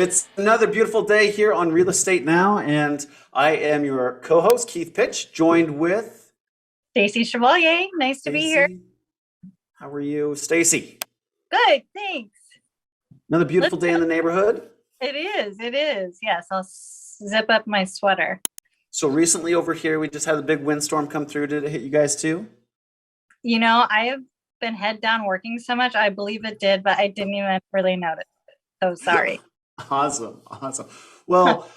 It's another beautiful day here on Real Estate Now, and I am your co-host, Keith Pitsch, joined with Stacy Chevalier, nice to be here. Stacy. How are you, Stacy? Good, thanks. Another Let's, beautiful day in the neighborhood. it is. Yes, I'll zip up my sweater. So recently over here, we just had a big windstorm come through. Did it hit you guys too? I have been head down working so much. I believe it did, but I didn't even really notice. So sorry. Awesome, awesome. Well,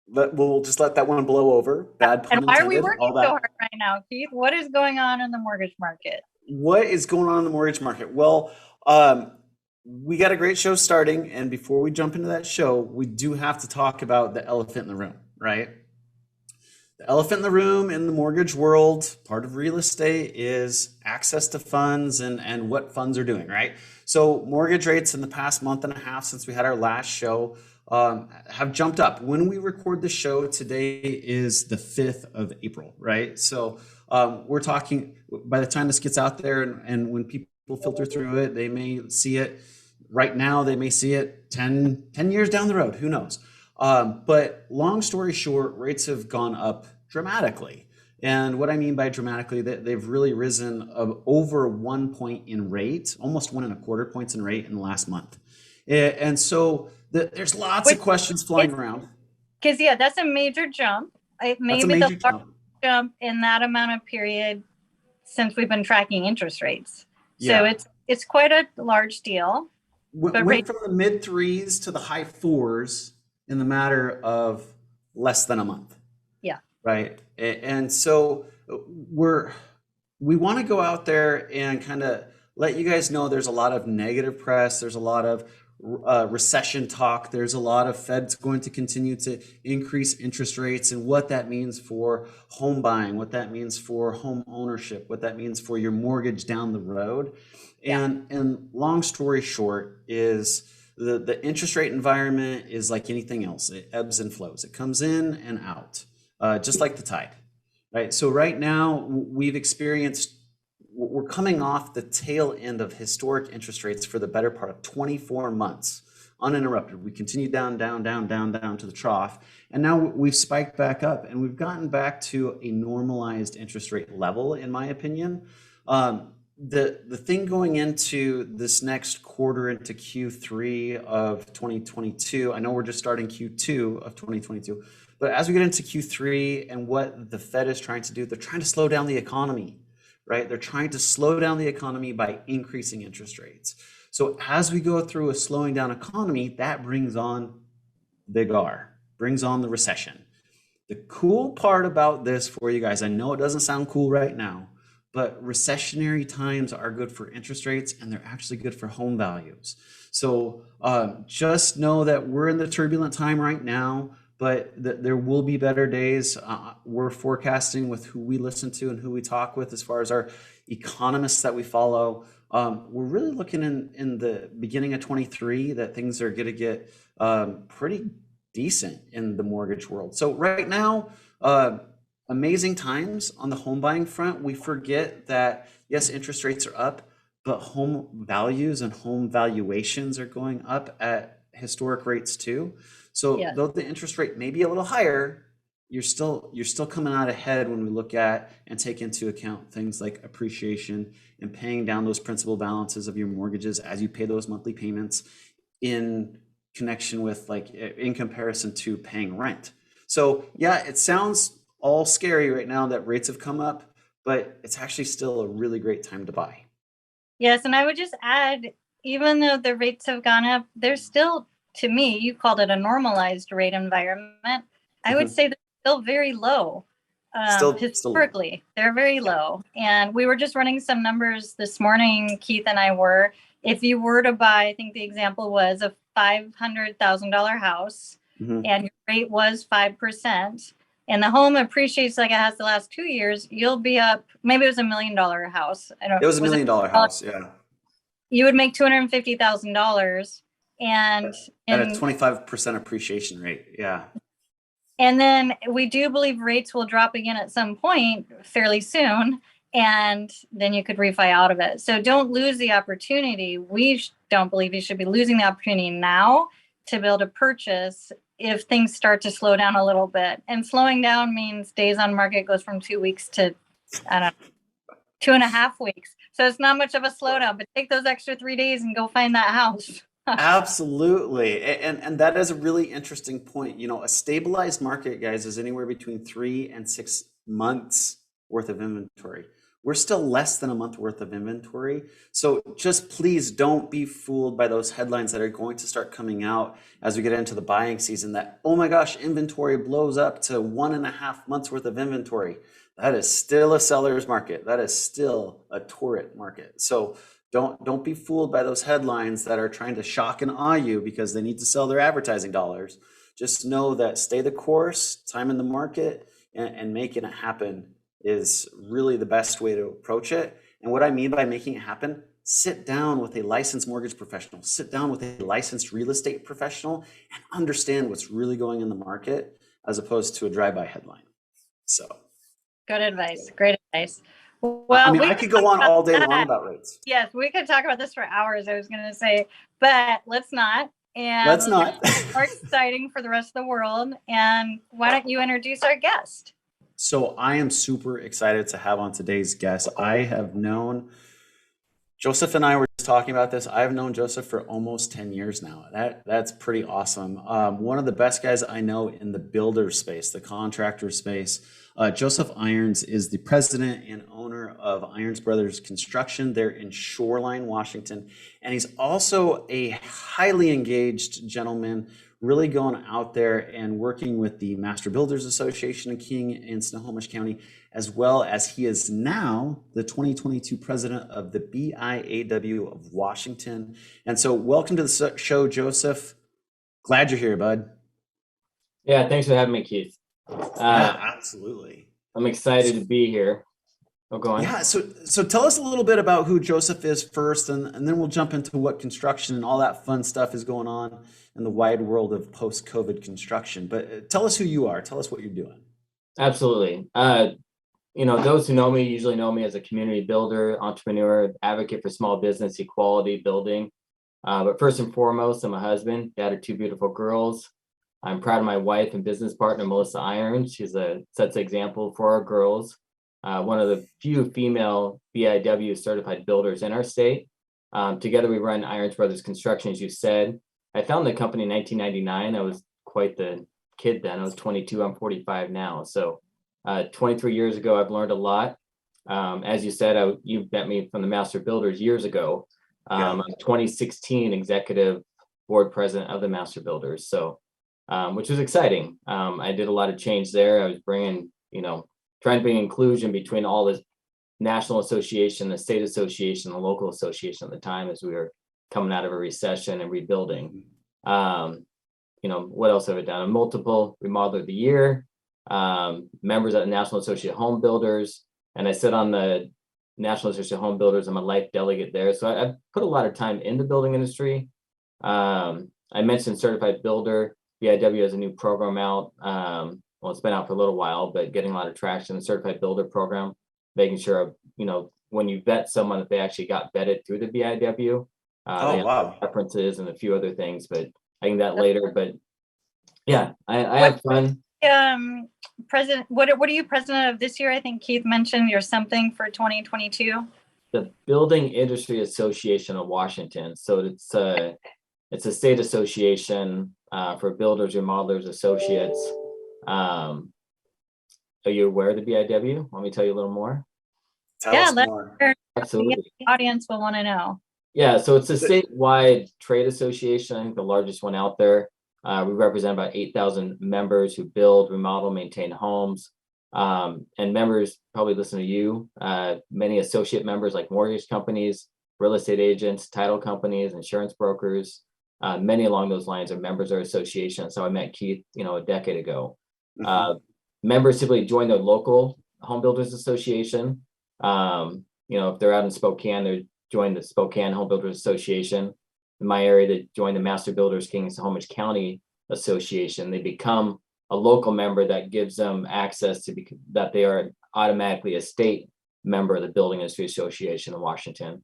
we'll just let that one blow over. Bad pun And why are we intended. working All so that. hard right now, Keith? What is going on in the mortgage market? What is going on in the mortgage market? Well, we got a great show starting, and before we jump into that show, we do have to talk about the elephant in the room, right? The elephant in the room in the mortgage world, part of real estate, is access to funds and what funds are doing, right? So mortgage rates in the past month and a half since we had our last show have jumped up. When we record the show, today is the 5th of April, right? So we're talking, by the time this gets out there and when people filter through it, they may see it right now, they may see it 10 years down the road, who knows? But long story short, rates have gone up dramatically. And what I mean by dramatically, that they've really risen of over 1 point in rate, almost 1.25 points in rate in the last month. And so there's lots of questions flying around. Because that's a major jump. That's a Maybe major the largest jump in that amount of period since we've been tracking interest rates. So Yeah. it's quite a large deal. But Went from the mid threes to the high fours in the matter of less than a month. Yeah. Right. And so we want to go out there and kind of let you guys know there's a lot of negative press. There's a lot of recession talk. There's a lot of Fed's going to continue to increase interest rates and what that means for home buying, what that means for home ownership, what that means for your mortgage down the road. And long story short is the interest rate environment is like anything else. It ebbs and flows. It comes in and out, just like the tide, right? So right now we're coming off the tail end of historic interest rates for the better part of 24 months, uninterrupted. We continue down to the trough. And now we've spiked back up and we've gotten back to a normalized interest rate level, in my opinion. The thing going into this next quarter, into Q3 of 2022, I know we're just starting Q2 of 2022, but as we get into Q3 and what the Fed is trying to do, they're trying to slow down the economy, right? They're trying to slow down the economy by increasing interest rates. So as we go through a slowing down economy, that brings on big R, brings on the recession. The cool part about this for you guys, I know it doesn't sound cool right now, but recessionary times are good for interest rates and they're actually good for home values. So just know that we're in the turbulent time right now, but there will be better days. We're forecasting with who we listen to and who we talk with as far as our economists that we follow. We're really looking in the beginning of 23 that things are going to get pretty decent in the mortgage world. So right now, amazing times on the home buying front. We forget that, yes, interest rates are up, but home values and home valuations are going up at historic rates too. So though the interest rate may be a little higher, you're still coming out ahead when we look at and take into account things like appreciation and paying down those principal balances of your mortgages as you pay those monthly payments in connection with, like, in comparison to paying rent. So yeah, it sounds all scary right now that rates have come up, but it's actually still a really great time to buy. Yes, and I would just add, even though the rates have gone up, there's still, to me, you called it a normalized rate environment. I would say they're still very low. Historically, they're very low. And we were just running some numbers this morning, Keith and I were. If you were to buy, I think the example was a $500,000 house and your rate was 5%. And the home appreciates like it has the last 2 years, you'll be up, maybe it was $1 million house. It was $1 million house, yeah. You would make $250,000 and at a 25% appreciation rate, yeah. And then we do believe rates will drop again at some point fairly soon, and then you could refi out of it. So don't lose the opportunity. We don't believe you should be losing the opportunity now to be able to purchase if things start to slow down a little bit. And slowing down means days on market goes from 2 weeks to, I don't know, 2.5 weeks. So it's not much of a slowdown, but take those extra 3 days and go find that house. Absolutely. And that is a really interesting point. You know, a stabilized market, guys, is anywhere between 3 and 6 months worth of inventory. We're still less than a month worth of inventory. So just please don't be fooled by those headlines that are going to start coming out as we get into the buying season that, oh my gosh, inventory blows up to 1.5 months worth of inventory. That is still a seller's market. That is still a torrid market. So don't be fooled by those headlines that are trying to shock and awe you because they need to sell their advertising dollars. Just know that stay the course, time in the market, and making it happen is really the best way to approach it. And what I mean by making it happen, sit down with a licensed mortgage professional, sit down with a licensed real estate professional, and understand what's really going in the market as opposed to a drive-by headline. So good advice. Great advice. Well, I mean, I could go on all day long about rates. Yes, we could talk about this for hours, I was going to say, but let's not. And let's not. More exciting for the rest of the world. And why don't you introduce our guest? So I am super excited to have on today's guest. I have known Joseph and I were just talking about this. I've known Joseph for almost 10 years now. That's pretty awesome. One of the best guys I know in the builder space, the contractor space. Joseph Irons is the president and owner of Irons Brothers Construction there in Shoreline, Washington. And he's also a highly engaged gentleman, really going out there and working with the Master Builders Association in King and Snohomish County, as well as he is now the 2022 president of the BIAW of Washington. And so welcome to the show, Joseph. Glad you're here, bud. Yeah, thanks for having me, Keith. Yeah, absolutely. I'm excited to be here. Oh, go on. Yeah, so tell us a little bit about who Joseph is first, and then we'll jump into what construction and all that fun stuff is going on in the wide world of post-COVID construction. But tell us who you are. Tell us what you're doing. Absolutely. Those who know me usually know me as a community builder, entrepreneur, advocate for small business equality, building. But first and foremost, I'm a husband, dad of 2 beautiful girls. I'm proud of my wife and business partner, Melissa Irons. She's sets an example for our girls. One of the few female BIW certified builders in our state. Together we run Irons Brothers Construction, as you said. I founded the company in 1999. I was quite the kid then. I was 22. I'm 45 now. So 23 years ago, I've learned a lot. As you said, you met me from the Master Builders years ago. I was 2016 executive board president of the Master Builders. So, which was exciting. I did a lot of change there. I was bringing, trying to bring inclusion between all this national association, the state association, the local association at the time as we were coming out of a recession and rebuilding. What else have I done? A multiple remodeler of the year, members of the National Association of Home Builders, and I sit on the National Association of Home Builders. I'm a life delegate there. So I've put a lot of time in the building industry. I mentioned Certified Builder. BIW has a new program out. Well, it's been out for a little while, but getting a lot of traction. The Certified Builder program, making sure, when you vet someone, that they actually got vetted through the BIW. Wow. References and a few other things, but I think that later. But yeah, I have fun. President, what are you president of this year? I think Keith mentioned you're something for 2022. The Building Industry Association of Washington. So it's a state association for builders, remodelers, associates. Are you aware of the BIW? Want me to tell you a little more? Tell us more. Absolutely. The audience will want to know. Yeah, so it's a statewide trade association, I think the largest one out there. We represent about 8,000 members who build, remodel, maintain homes. And members probably listen to you. Many associate members like mortgage companies, real estate agents, title companies, insurance brokers. Many along those lines are members of our association. So I met Keith, a decade ago. Members simply join their local home builders association. If they're out in Spokane, they're join the Spokane Home Builders Association. In my area, they join the Master Builders King and Snohomish County Association. They become a local member that gives them access to that they are automatically a state member of the Building Industry Association of Washington.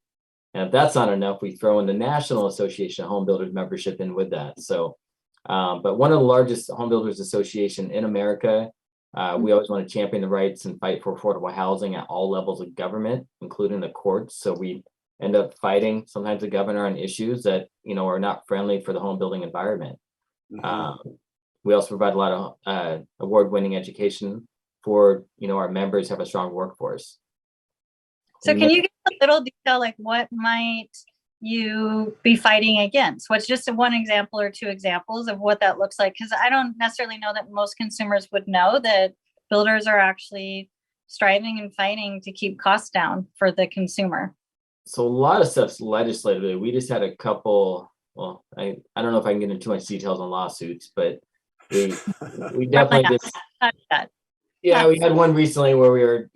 And if that's not enough, we throw in the National Association of Home Builders membership in with that. So But one of the largest home builders association in America. We always want to champion the rights and fight for affordable housing at all levels of government, including the courts. So we end up fighting sometimes the governor on issues that, are not friendly for the home building environment. We also provide a lot of award-winning education for, our members have a strong workforce. So can you give a little detail, like what might you be fighting against? What's just one example or two examples of what that looks like? Because I don't necessarily know that most consumers would know that builders are actually striving and fighting to keep costs down for the consumer. So a lot of stuff's legislatively. We just had a couple, well, I don't know if I can get into too much details on lawsuits, but we definitely just, yeah, we had one recently where we were,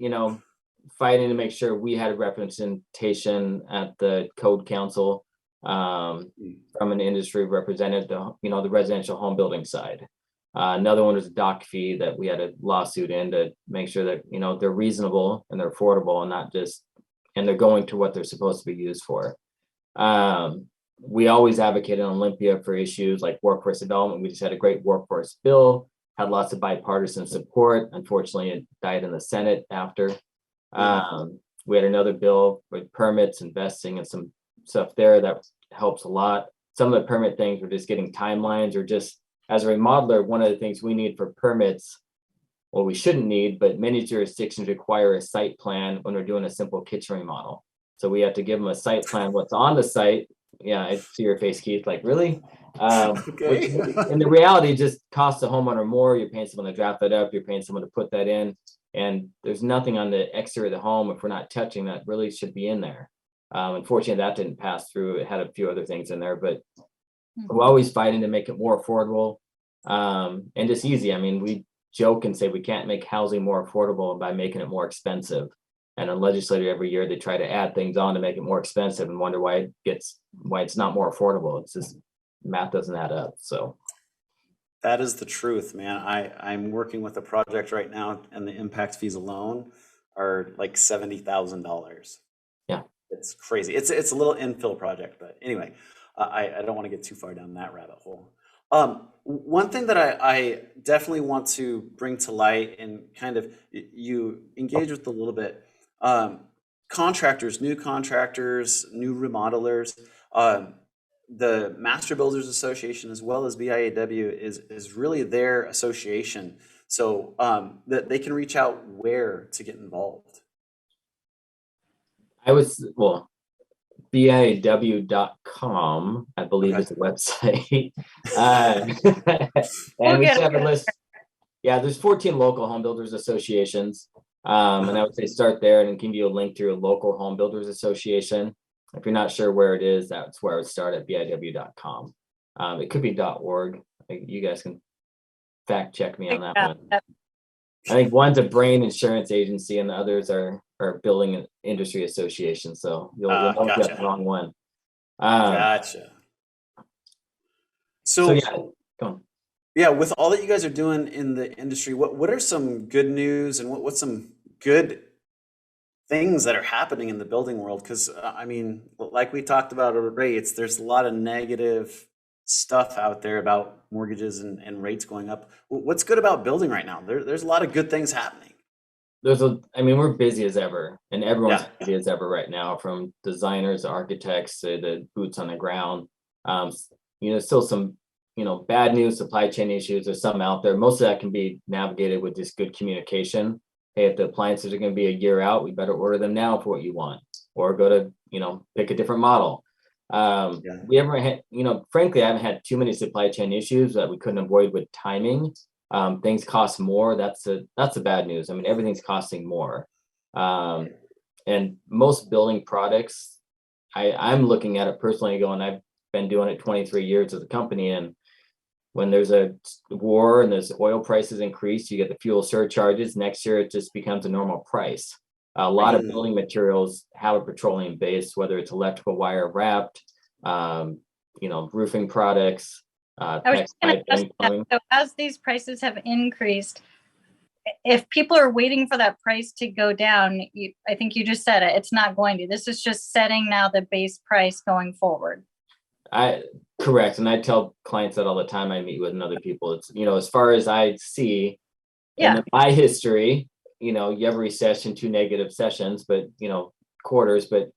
fighting to make sure we had representation at the code council from an industry represented the residential home building side. Another one was a dock fee that we had a lawsuit in to make sure that they're reasonable and they're affordable and not just and they're going to what they're supposed to be used for. We always advocated on Olympia for issues like workforce development. We just had a great workforce bill, had lots of bipartisan support. Unfortunately, it died in the Senate after. We had another bill with permits, investing, and some stuff there that helps a lot. Some of the permit things were just getting timelines, or just as a remodeler, one of the things we need for permits, well, we shouldn't need, but many jurisdictions require a site plan when we're doing a simple kitchen remodel. So we have to give them a site plan, what's on the site. Yeah, I see your face, Keith, like, really? Okay. And the reality just costs the homeowner more. You're paying someone to draft that up, you're paying someone to put that in. And there's nothing on the exterior of the home, if we're not touching, that really should be in there. Unfortunately, that didn't pass through. It had a few other things in there, but we're always fighting to make it more affordable and just easy. I mean, we joke and say we can't make housing more affordable by making it more expensive. And a legislator every year, they try to add things on to make it more expensive and wonder why it's not more affordable. It's just math doesn't add up. So that is the truth, man. I'm working with a project right now, and the impact fees alone are like $70,000. Yeah, it's crazy. It's a little infill project, but anyway, I don't want to get too far down that rabbit hole. One thing that I definitely want to bring to light and kind of you engage with a little bit, contractors, new remodelers, the Master Builders Association as well as BIAW is really their association, so that they can reach out where to get involved. BIAW.com, I believe, is the website. And we have a list. Yeah, there's 14 local home builders associations. And I would say start there and give you a link to your local home builders association. If you're not sure where it is, that's where I would start, at BIAW.com. It could be .org. You guys can fact check me on that one. I think one's a brain insurance agency and the others are building an industry association. So you'll get the wrong one. Gotcha. So yeah, go on. Yeah, with all that you guys are doing in the industry, what are some good news and what's some good things that are happening in the building world? Because I mean, like we talked about rates, there's a lot of negative stuff out there about mortgages and rates going up. What's good about building right now? There's a lot of good things happening. We're busy as ever, and everyone's busy as ever right now, from designers, architects, to the boots on the ground. Still some, bad news, supply chain issues. There's some out there. Most of that can be navigated with just good communication. Hey, if the appliances are going to be a year out, we better order them now for what you want, or go to, pick a different model. We haven't had, frankly, I haven't had too many supply chain issues that we couldn't avoid with timing. Things cost more. That's the bad news. I mean, everything's costing more. And most building products, I'm looking at it personally going, I've been doing it 23 years as a company. And when there's a war and there's oil prices increase, you get the fuel surcharges. Next year, it just becomes a normal price. A lot of building materials have a petroleum base, whether it's electrical wire wrapped, roofing products. I was just going to ask that. So as these prices have increased, if people are waiting for that price to go down, I think you just said it, it's not going to. This is just setting now the base price going forward. Correct. And I tell clients that all the time I meet with and other people. It's, as far as I see Yeah. in my history, you have a recession, 2 negative sessions, but, quarters, but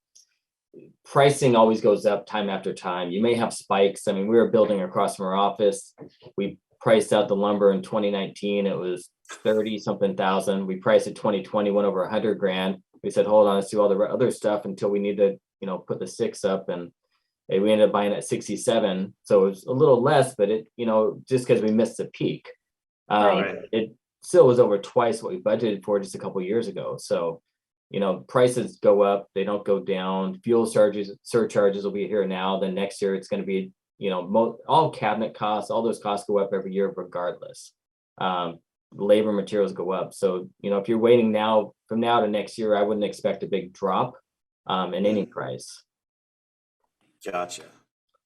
pricing always goes up time after time. You may have spikes. I mean, we were building across from our office. We priced out the lumber in 2019. It was 30 something thousand. We priced it 2020, went over 100 grand. We said, hold on, let's do all the other stuff until we need to, put the 6 up. And we ended up buying at 67. So it was a little less, but it, just because we missed the peak, Right. it still was over twice what we budgeted for just a couple of years ago. So, prices go up, they don't go down. Fuel surcharges will be here now. Then next year it's going to be, all cabinet costs, all those costs go up every year regardless. Labor materials go up. So, if you're waiting now from now to next year, I wouldn't expect a big drop in any price. Gotcha.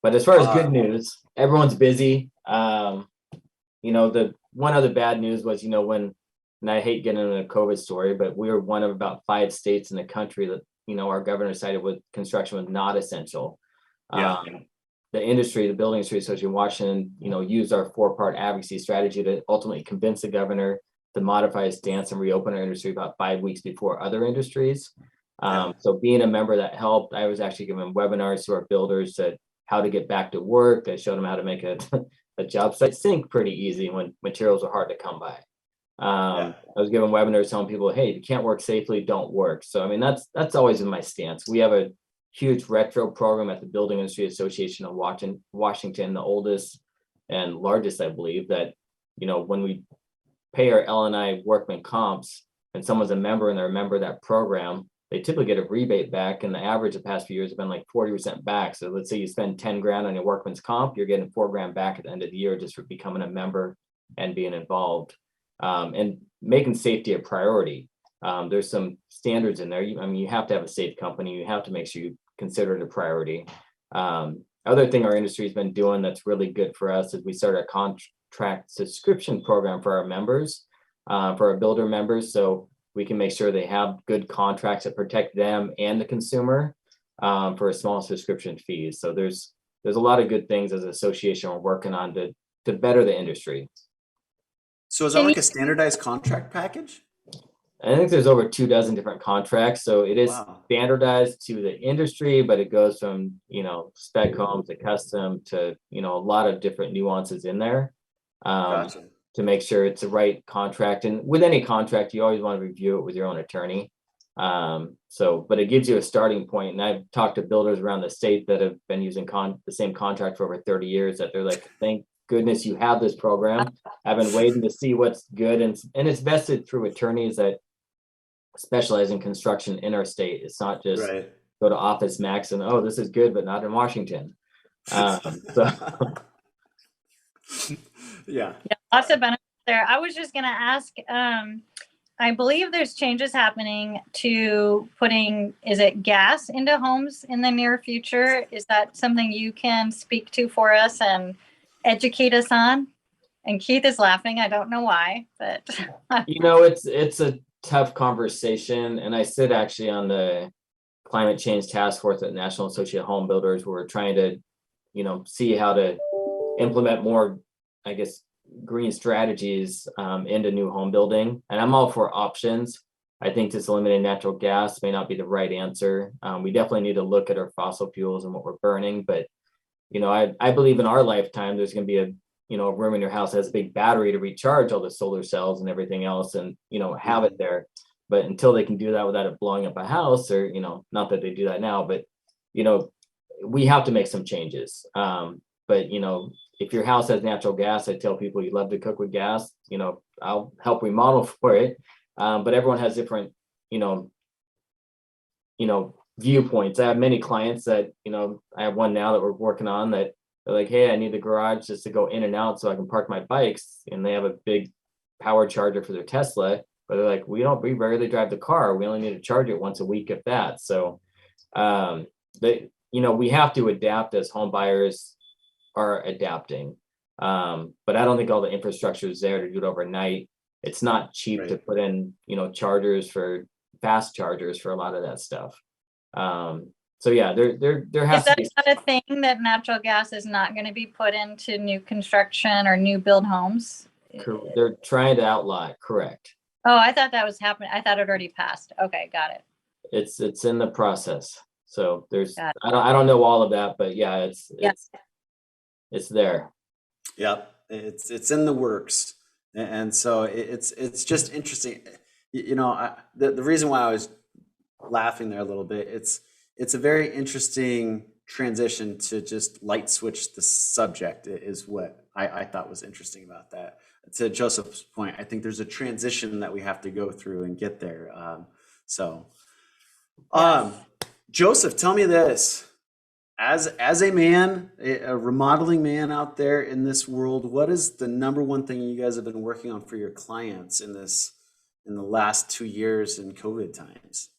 But as far as good news, everyone's busy. The one other bad news was, and I hate getting into a COVID story, but we were one of about 5 states in the country that, our governor cited with construction was not essential. Yeah. The industry, the Building Industry Association in Washington, used our 4-part advocacy strategy to ultimately convince the governor to modify his stance and reopen our industry about 5 weeks before other industries. So being a member that helped, I was actually giving webinars to our builders to how to get back to work. I showed them how to make a job site sink pretty easy when materials are hard to come by. I was giving webinars telling people, hey, if you can't work safely, don't work. So, I mean, that's always been my stance. We have a huge retro program at the Building Industry Association of Washington, the oldest and largest, I believe, that, when we pay our L&I workman comps and someone's a member and they're a member of that program, they typically get a rebate back. And the average the past few years have been like 40% back. So let's say you spend 10 grand on your workman's comp, you're getting 4 grand back at the end of the year just for becoming a member and being involved. And making safety a priority. There's some standards in there. You have to have a safe company. You have to make sure you consider it a priority. Other thing our industry has been doing that's really good for us is we started a contract subscription program for our members, for our builder members. So we can make sure they have good contracts that protect them and the consumer for a small subscription fees. So there's a lot of good things as an association we're working on to better the industry. So is that like a standardized contract package? I think there's over 24 different contracts. So it is standardized to the industry, but it goes from, spec homes to custom to, a lot of different nuances in there Gotcha. to make sure it's the right contract. And with any contract, you always want to review it with your own attorney. But it gives you a starting point. And I've talked to builders around the state that have been using the same contract for over 30 years that they're like, thank goodness you have this program. I've been waiting to see what's good, and it's vested through attorneys that specialize in construction in our state. It's not just go to Office Max and this is good, but not in Washington. Yeah, lots of benefits there. I was just gonna ask, I believe there's changes happening to is it gas into homes in the near future? Is that something you can speak to for us and educate us on? And Keith is laughing. I don't know why, but it's a tough conversation. And I sit actually on the climate change task force at National Association of Home Builders, where we're trying to, see how to implement more, I guess, green strategies into new home building. And I'm all for options. I think just eliminating natural gas may not be the right answer. We definitely need to look at our fossil fuels and what we're burning, but I believe in our lifetime, there's going to be a room in your house that has a big battery to recharge all the solar cells and everything else and, have it there. But until they can do that without it blowing up a house or, not that they do that now, but, we have to make some changes. But, if your house has natural gas, I tell people you love to cook with gas, I'll help remodel for it. But everyone has different, viewpoints. I have many clients that, I have one now that we're working on that they're like, hey, I need the garage just to go in and out so I can park my bikes. And they have a big power charger for their Tesla, but they're like, we rarely drive the car. We only need to charge it once a week, if that. So, we have to adapt as home buyers are adapting. But I don't think all the infrastructure is there to do it overnight. It's not cheap to put in, fast chargers for a lot of that stuff. So yeah, there has Is that to be. not a thing that natural gas is not going to be put into new construction or new build homes? They're trying to outlaw it. Correct. Oh, I thought that was happening. I thought it already passed. Okay, got it. It's in the process. So there's Got I don't know all of that, but yeah, it's there. Yep, it's in the works, and so it's just interesting. You know, the reason why I was laughing there a little bit, it's a very interesting transition to just light switch the subject is what I thought was interesting about that. To Joseph's point, I think there's a transition that we have to go through and get there. So, Joseph, tell me this. As a man, a remodeling man out there in this world, what is the number one thing you guys have been working on for your clients in the last 2 years in COVID times?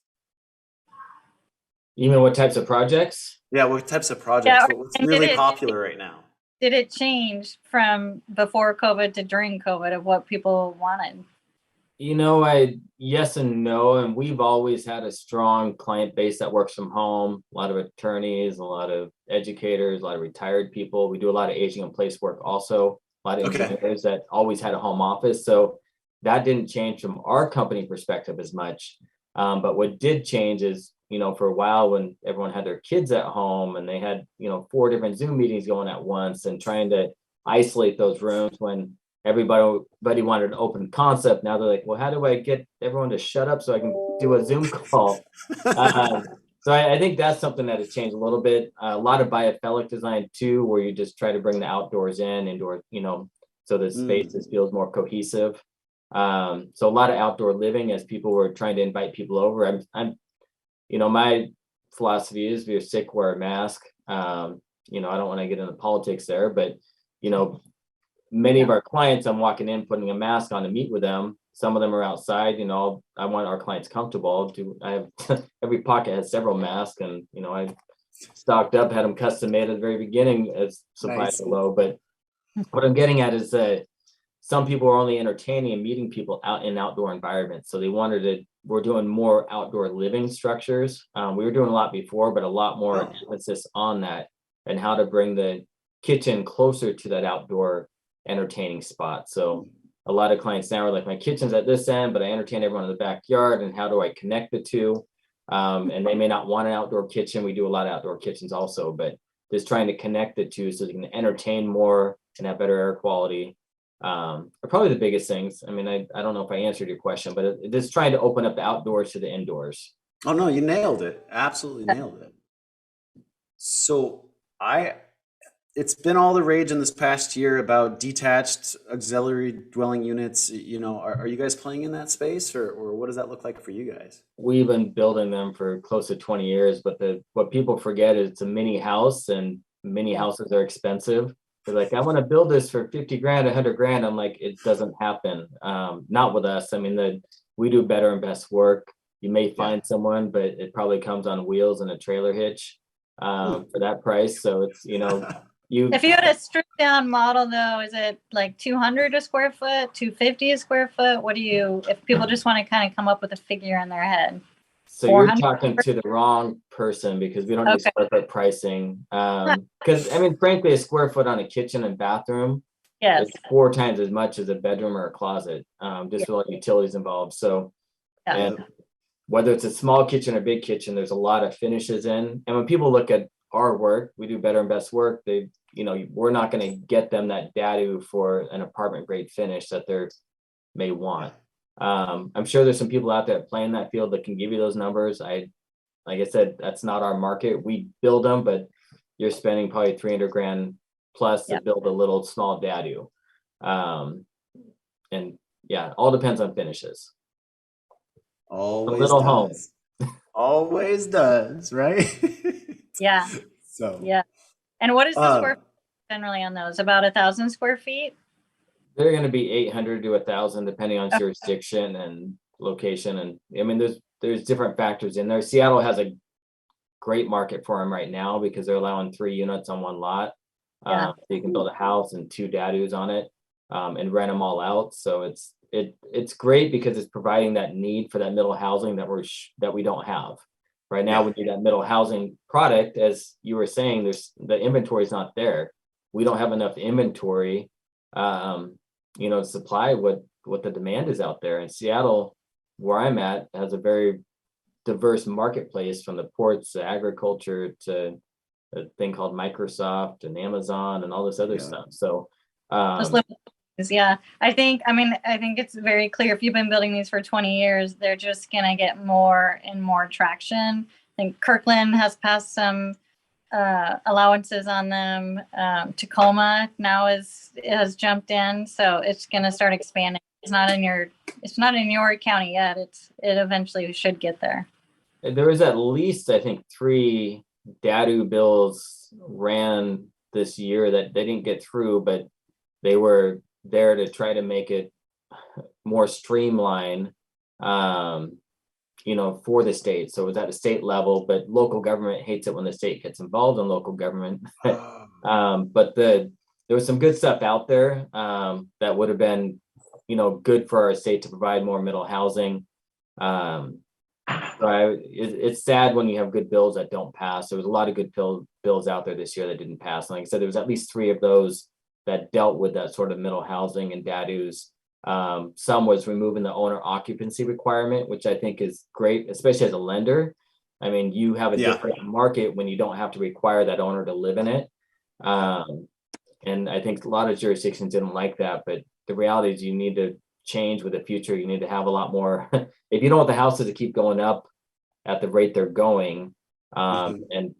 You mean what types of projects? Yeah, what types of projects? Yeah, What's really popular right now? Did it change from before COVID to during COVID of what people wanted? You know, yes and no, and we've always had a strong client base that works from home. A lot of attorneys, a lot of educators, a lot of retired people. We do a lot of aging in place work also. A lot of engineers that always had a home office. So that didn't change from our company perspective as much. But what did change is, you know, for a while when everyone had their kids at home and they had, you know, 4 different Zoom meetings going at once and trying to isolate those rooms when everybody wanted an open concept. Now they're like, well, how do I get everyone to shut up so I can do a Zoom call? So I think that's something that has changed a little bit. A lot of biophilic design too, where you just try to bring the outdoors in, indoor, you know, so the spaces feels more cohesive. So a lot of outdoor living as people were trying to invite people over. I'm you know, my philosophy is if you're sick, wear a mask. You know, I don't want to get into politics there, but you know, many of our clients, I'm walking in, putting a mask on to meet with them. Some of them are outside, you know, I want our clients comfortable. I have every pocket has several masks and, you know, I stocked up, had them custom made at the very beginning as supplies are low. But what I'm getting at is that some people are only entertaining and meeting people out in outdoor environments. So we're doing more outdoor living structures. We were doing a lot before, but a lot more emphasis on that and how to bring the kitchen closer to that outdoor entertaining spot. So a lot of clients now are like, my kitchen's at this end, but I entertain everyone in the backyard. And how do I connect the two? And they may not want an outdoor kitchen. We do a lot of outdoor kitchens also, but just trying to connect the two so they can entertain more and have better air quality. Are probably the biggest things. I mean, I don't know if I answered your question, but it is trying to open up the outdoors to the indoors. Oh no, you nailed it. Absolutely nailed it. So it's been all the rage in this past year about detached auxiliary dwelling units. You know, are you guys playing in that space or what does that look like for you guys? We've been building them for close to 20 years, but what people forget is it's a mini house and mini houses are expensive. They're like, I want to build this for 50 grand, 100 grand. I'm like, it doesn't happen. Not with us. I mean, we do better and best work. You may find someone, but it probably comes on wheels and a trailer hitch for that price. So it's, you know, if you had a stripped down model though, is it like 200 a square foot, 250 a square foot? What do you, if people just want to kind of come up with a figure in their head? So you're talking to the wrong person because we don't do square foot pricing. Because I mean, frankly, a square foot on a kitchen and bathroom is 4 times as much as a bedroom or a closet, just with all the utilities involved. So, and whether it's a small kitchen or big kitchen, there's a lot of finishes in. And when people look at our work, we do better and best work. They, you know, we're not going to get them that dadu for an apartment grade finish that they may want. I'm sure there's some people out there playing that field that can give you those numbers. Like I said, that's not our market. We build them, but you're spending probably 300 grand plus to build a little small dadu. And yeah, all depends on finishes. Always a little does. Always does, right? Yeah. So and what is the square generally on those? About 1,000 square feet? They're going to be 800 to 1,000 depending on jurisdiction and location. And I mean, there's different factors in there. Seattle has a great market for them right now because they're allowing 3 units on 1 lot. So you can build a house and 2 dadus on it and rent them all out. So it's great because it's providing that need for that middle housing that we don't have. Right now, we need that middle housing product, as you were saying, the inventory is not there. We don't have enough inventory, to supply what the demand is out there. And Seattle, where I'm at, has a very diverse marketplace, from the ports to agriculture to a thing called Microsoft and Amazon and all this other stuff. So, yeah, I think it's very clear, if you've been building these for 20 years, they're just going to get more and more traction. I think Kirkland has passed some allowances on them. Tacoma now has jumped in, so it's going to start expanding. It's not in your county yet. It eventually should get there. There was at least, I think, 3 DADU bills ran this year that they didn't get through, but they were there to try to make it more streamlined, for the state. So it was at a state level, but local government hates it when the state gets involved in local government. But there was some good stuff out there that would have been, good for our state to provide more middle housing. It's sad when you have good bills that don't pass. There was a lot of good bills out there this year that didn't pass. Like I said, there was at least 3 of those that dealt with that sort of middle housing and DADUs. Some was removing the owner occupancy requirement, which I think is great, especially as a lender. I mean, you have a different market when you don't have to require that owner to live in it. And I think a lot of jurisdictions didn't like that, but the reality is you need to change with the future. You need to have a lot more. If you don't want the houses to keep going up at the rate they're going, and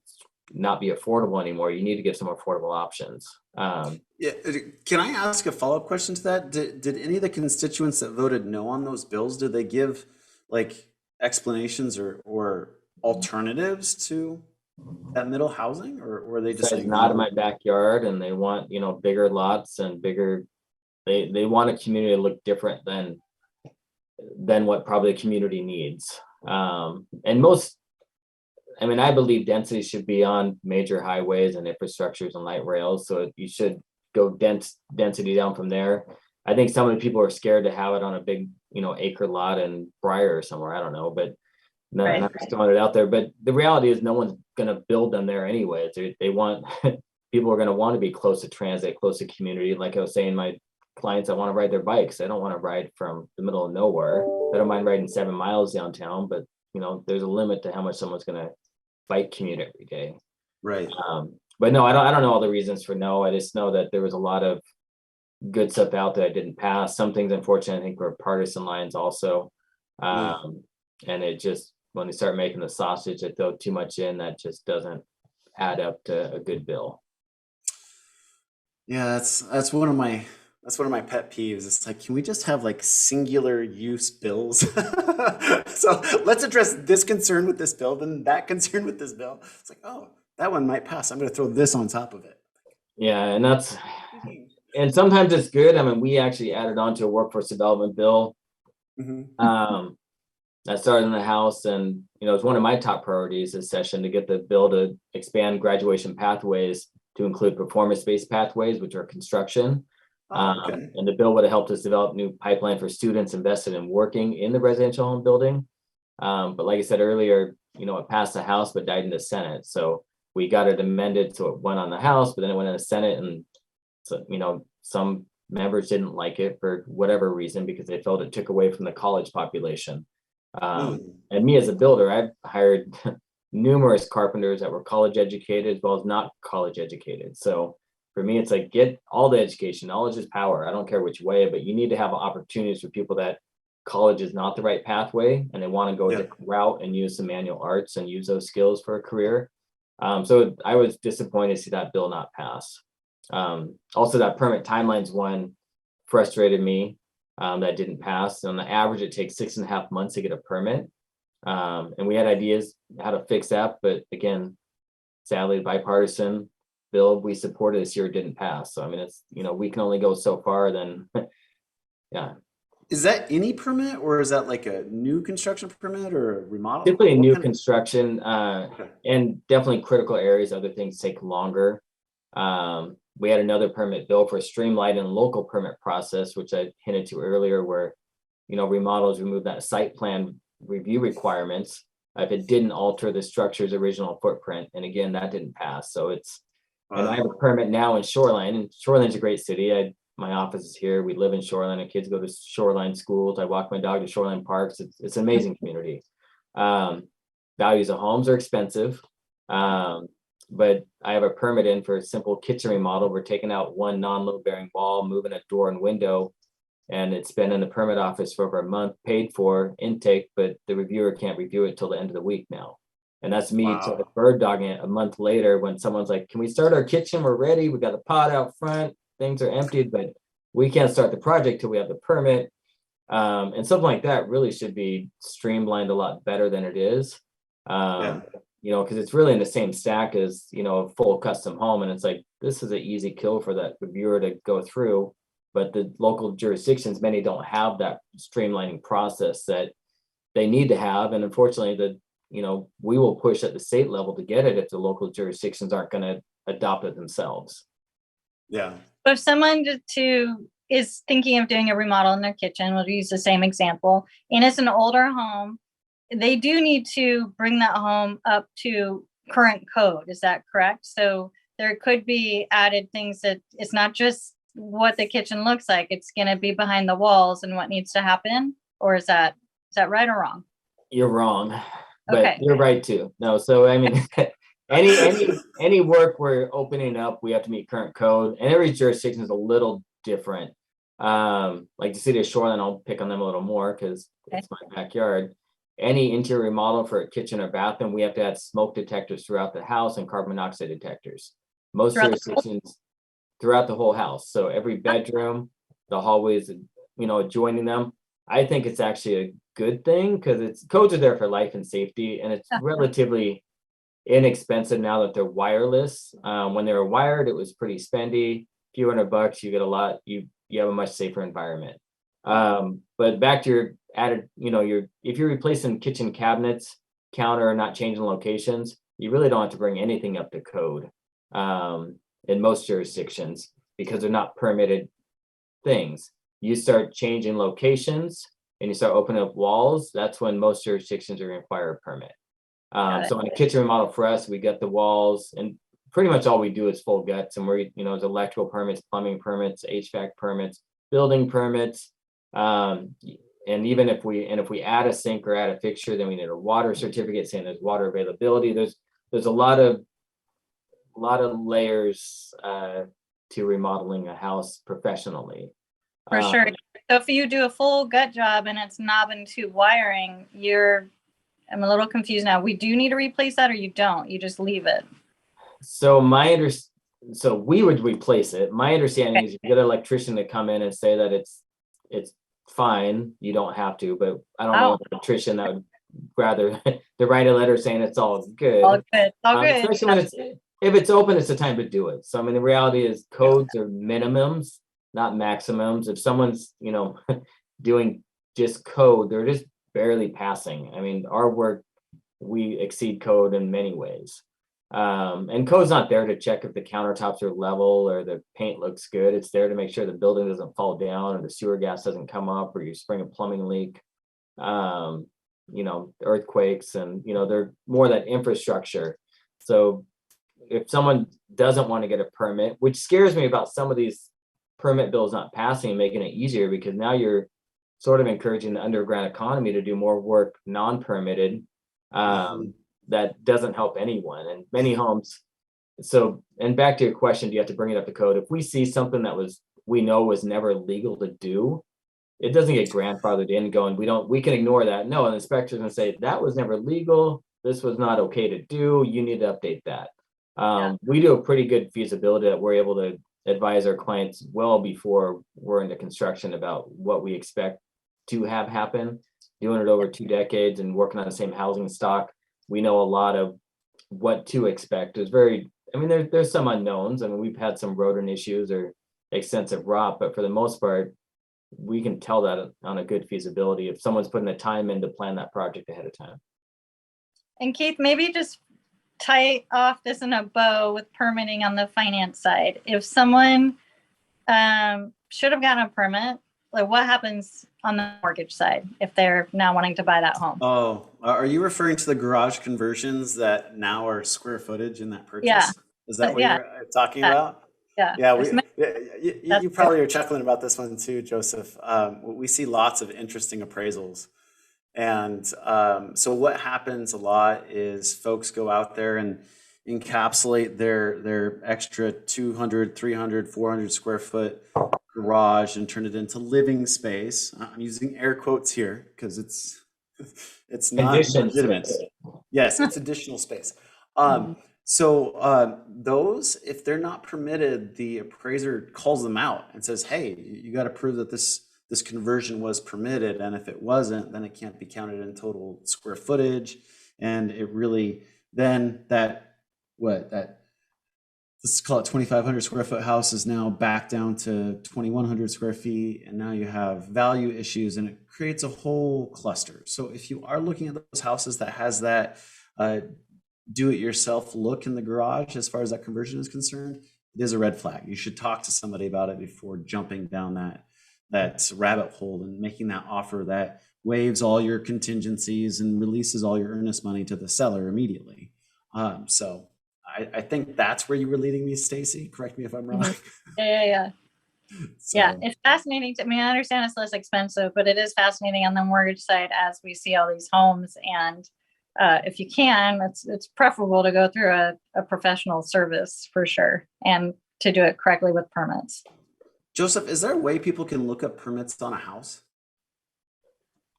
not be affordable anymore, you need to give some affordable options. Can I ask a follow-up question to that? Did any of the constituents that voted no on those bills, did they give like explanations or alternatives to that middle housing, or were they just saying not in my backyard, and they want bigger lots and bigger? They want a community to look different than what probably a community needs. And most, I believe density should be on major highways and infrastructures and light rails. So you should go density down from there. I think some of the people are scared to have it on a big, acre lot in Briar or somewhere. I don't know, but not just throwing it out there. But the reality is no one's going to build them there anyway. They want, people are going to want to be close to transit, close to community. Like I was saying, my clients that want to ride their bikes, they don't want to ride from the middle of nowhere. They don't mind riding 7 miles downtown, but there's a limit to how much someone's going to bike commute every day. Right. But no, I don't know all the reasons for no. I just know that there was a lot of good stuff out there that didn't pass. Some things, unfortunately, I think were partisan lines also. And it just, when they start making the sausage, they throw too much in, that just doesn't add up to a good bill. Yeah, that's one of my pet peeves. It's like, can we just have like singular use bills? So let's address this concern with this bill, then that concern with this bill. It's like, oh, that one might pass. I'm going to throw this on top of it. Yeah, and sometimes it's good. We actually added on to a workforce development bill. That started in the House, and it's one of my top priorities this session to get the bill to expand graduation pathways to include performance-based pathways, which are construction. And the bill would have helped us develop new pipeline for students invested in working in the residential home building. But like I said earlier, it passed the House but died in the Senate. So we got it amended, so it went on the House, but then it went in the Senate, and so some members didn't like it for whatever reason because they felt it took away from the college population. And me as a builder, I've hired numerous carpenters that were college educated as well as not college educated. So for me, it's like, get all the education. Knowledge is power. I don't care which way, but you need to have opportunities for people that college is not the right pathway and they want to go a different route and use some manual arts and use those skills for a career. So I was disappointed to see that bill not pass. Also, that permit timelines one frustrated me. That didn't pass. On the average, it takes 6.5 months to get a permit. And we had ideas how to fix that, but again, sadly, bipartisan bill we supported this year didn't pass. So it's we can only go so far. Then, yeah. Is that any permit, or is that like a new construction permit or a remodel? Typically a new construction, and definitely critical areas. Other things take longer. We had another permit bill for streamlining the local permit process, which I hinted to earlier, where remodels remove that site plan review requirements. if it didn't alter the structure's original footprint. And again, that didn't pass. So it's, and I have a permit now in Shoreline, and Shoreline's a great city. My office is here. We live in Shoreline, and kids go to Shoreline schools. I walk my dog to Shoreline parks. It's an amazing community. Values of homes are expensive. But I have a permit in for a simple kitchen remodel. We're taking out one non-load bearing wall, moving a door and window, and it's been in the permit office for over a month, paid for intake, but the reviewer can't review it till the end of the week now. And that's me sort of bird dogging it a month later when someone's like, can we start our kitchen? We're ready. We got the pot out front. Things are emptied, but we can't start the project till we have the permit. And something like that really should be streamlined a lot better than it is. You know, because it's really in the same stack as, you know, a full custom home. And it's like, this is an easy kill for that reviewer to go through. But the local jurisdictions, many don't have that streamlining process that they need to have. And unfortunately, you know, we will push at the state level to get it if the local jurisdictions aren't going to adopt it themselves. Yeah. But if someone is thinking of doing a remodel in their kitchen, we'll use the same example, and it's an older home, they do need to bring that home up to current code. Is that correct? So there could be added things that it's not just what the kitchen looks like, it's going to be behind the walls and what needs to happen. Or is that right or wrong? You're wrong, but Okay. You're right too. No, so I mean, any work we're opening up, we have to meet current code, and every jurisdiction is a little different. Like the city of Shoreline, I'll pick on them a little more because it's my backyard. Any interior remodel for a kitchen or bathroom, we have to add smoke detectors throughout the house and carbon monoxide detectors. Most jurisdictions throughout the whole house. So every bedroom, the hallways, you know, adjoining them. I think it's actually a good thing because codes are there for life and safety, and it's relatively inexpensive now that they're wireless. When they were wired, it was pretty spendy. Few $100, you get a lot. You have a much safer environment. But back to your added, you know, if you're replacing kitchen cabinets, counter, not changing locations, you really don't have to bring anything up to code in most jurisdictions because they're not permitted things. You start changing locations and you start opening up walls, that's when most jurisdictions are going to require a permit. So on a kitchen remodel for us, we get the walls, and pretty much all we do is full guts, and we're, you know, it's electrical permits, plumbing permits, HVAC permits, building permits. And even if we add a sink or add a fixture, then we need a water certificate saying there's water availability. There's a lot of layers to remodeling a house professionally. For sure. So if you do a full gut job and it's knob and tube wiring, I'm a little confused now. We do need to replace that, or you don't? You just leave it? So we would replace it. My understanding is if you get an electrician to come in and say that it's fine, you don't have to, but I don't know an electrician that would rather to write a letter saying it's all good. All good. Especially when if it's open, it's the time to do it. So I mean, the reality is codes are minimums, not maximums. If someone's, you know, doing just code, they're just barely passing. I mean, our work, we exceed code in many ways. And code's not there to check if the countertops are level or the paint looks good. It's there to make sure the building doesn't fall down or the sewer gas doesn't come up or you spring a plumbing leak. You know, earthquakes, and, you know, they're more that infrastructure. So if someone doesn't want to get a permit, which scares me about some of these permit bills not passing and making it easier, because now you're sort of encouraging the underground economy to do more work non-permitted. That doesn't help anyone, and many homes. So, and back to your question, do you have to bring it up to code? If we see something that we know was never legal to do, it doesn't get grandfathered in going, we can ignore that. No, an inspector's gonna say that was never legal. This was not okay to do. You need to update that. We do a pretty good feasibility that we're able to advise our clients well before we're into construction about what we expect to have happen. Doing it over 2 decades and working on the same housing stock, we know a lot of what to expect. There's some unknowns. I mean, we've had some rodent issues or extensive rot, but for the most part, we can tell that on a good feasibility if someone's putting the time in to plan that project ahead of time. And Keith, maybe just tie off this in a bow with permitting on the finance side. If someone should have gotten a permit, Like what happens on the mortgage side if they're now wanting to buy that home? Oh, are you referring to the garage conversions that now are square footage in that Yeah, purchase? Is that what yeah, you're talking that, about? yeah. Yeah, There's many, you that's probably are chuckling about this one too, Joseph. We see lots of interesting appraisals. And so what happens a lot is folks go out there and encapsulate their extra 200, 300, 400 square foot garage and turn it into living space. I'm using air quotes here because it's not Conditioned legitimate. space. Yes, it's additional space. Mhm. So those, if they're not permitted, the appraiser calls them out and says, "Hey, you got to prove that this conversion was permitted, and if it wasn't, then it can't be counted in total square footage." And it really then that let's call it 2,500 square foot house is now back down to 2,100 square feet, and now you have value issues, and it creates a whole cluster. So if you are looking at those houses that has that do-it-yourself look in the garage as far as that conversion is concerned, it is a red flag. You should talk to somebody about it before jumping down that rabbit hole and making that offer that waives all your contingencies and releases all your earnest money to the seller immediately. So I think that's where you were leading me, Stacy. Correct me if I'm wrong. Yeah. So, Yeah, it's fascinating. I mean, I understand it's less expensive, but it is fascinating on the mortgage side as we see all these homes. And if you can, it's preferable to go through a professional service for sure, and to do it correctly with permits. Joseph, is there a way people can look up permits on a house?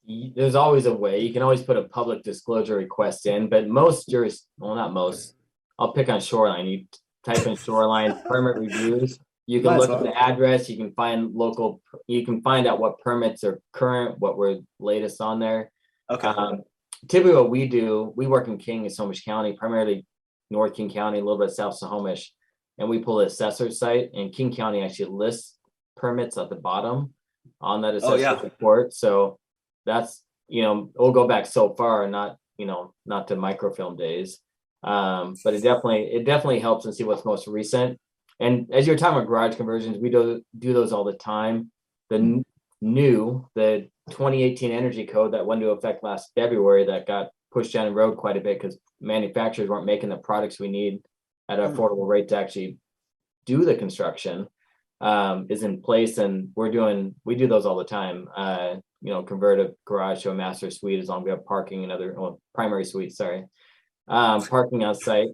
There's always a way. You can always put a public disclosure request in, but most well, not most. I'll pick on shoreline. You type in shoreline permit reviews. You can look at the address. You can find you can find out what permits are current, what were latest on there. Okay. Typically what we do, we work in King and Snohomish County, primarily North King County, a little bit South Snohomish, and we pull the assessor site, and King County actually lists permits at the bottom on that assessor report. So that's, we'll go back so far, not to microfilm days. But it definitely helps and see what's most recent. And as you're talking about garage conversions, we do those all the time. The 2018 energy code that went into effect last February that got pushed down the road quite a bit because manufacturers weren't making the products we need at an affordable rate to actually do the construction, is in place, and we do those all the time. Convert a garage to a master suite as long as we have parking and primary suite, parking on site.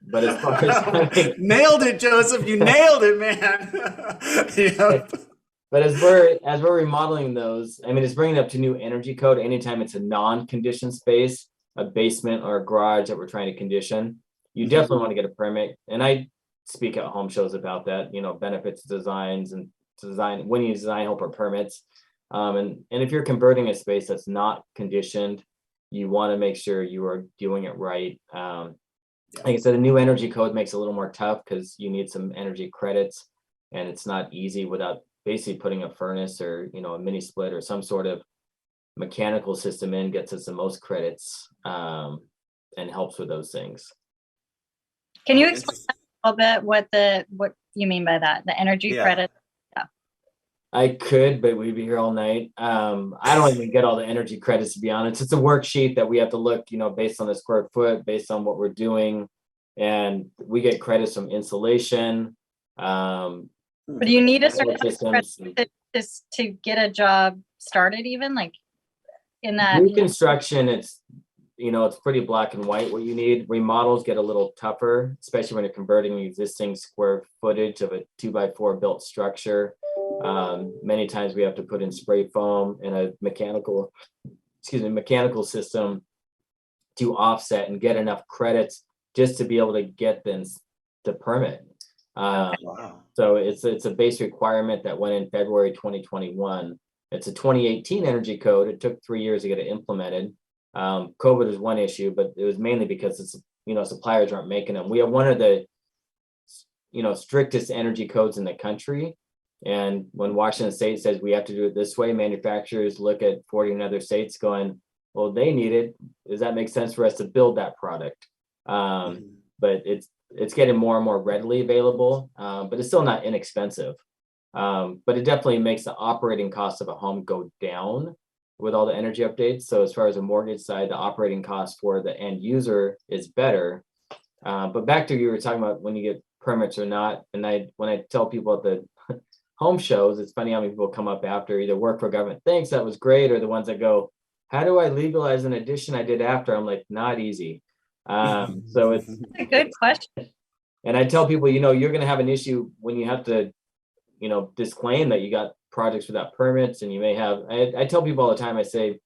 But as far as nailed it, Joseph, you nailed it, man. Yep. But as we're remodeling those, I mean, it's bringing it up to new energy code. Anytime it's a non-conditioned space, a basement or a garage that we're trying to condition, you definitely want to get a permit. And I speak at home shows about that, benefits, designs, and when you design help or permits. And if you're converting a space that's not conditioned, you want to make sure you are doing it right. Like I said, the new energy code makes it a little more tough because you need some energy credits, and it's not easy without basically putting a furnace or a mini split or some sort of mechanical system in gets us the most credits, and helps with those things. Can you explain a little bit what you mean by that? The energy credit? I could, but we'd be here all night. I don't even get all the energy credits, to be honest. It's a worksheet that we have to look, based on the square foot, based on what we're doing. And we get credits from insulation. But do you need a certain credit to get a job started, even like in that? New construction, it's pretty black and white what you need. Remodels get a little tougher, especially when you're converting existing square footage of a 2x4 built structure. Many times we have to put in spray foam and a mechanical system to offset and get enough credits just to be able to get the permit. Wow. So it's a base requirement that went in February 2021. It's a 2018 energy code. It took 3 years to get it implemented. COVID is one issue, but it was mainly because suppliers aren't making them. We have one of the strictest energy codes in the country. And when Washington State says we have to do it this way, manufacturers look at 14 other states going, well, they need it. Does that make sense for us to build that product? But it's getting more and more readily available, but it's still not inexpensive. But it definitely makes the operating cost of a home go down with all the energy updates. So as far as the mortgage side, the operating cost for the end user is better. But back to you were talking about when you get permits or not. And when I tell people at the home shows, it's funny how many people come up after either work for government, thanks, that was great, or the ones that go, how do I legalize an addition I did after? I'm like, not easy. So it's a good question. And I tell people, you're going to have an issue when you have to, disclaim that you got projects without permits, and you may have, I tell people all the time, I say,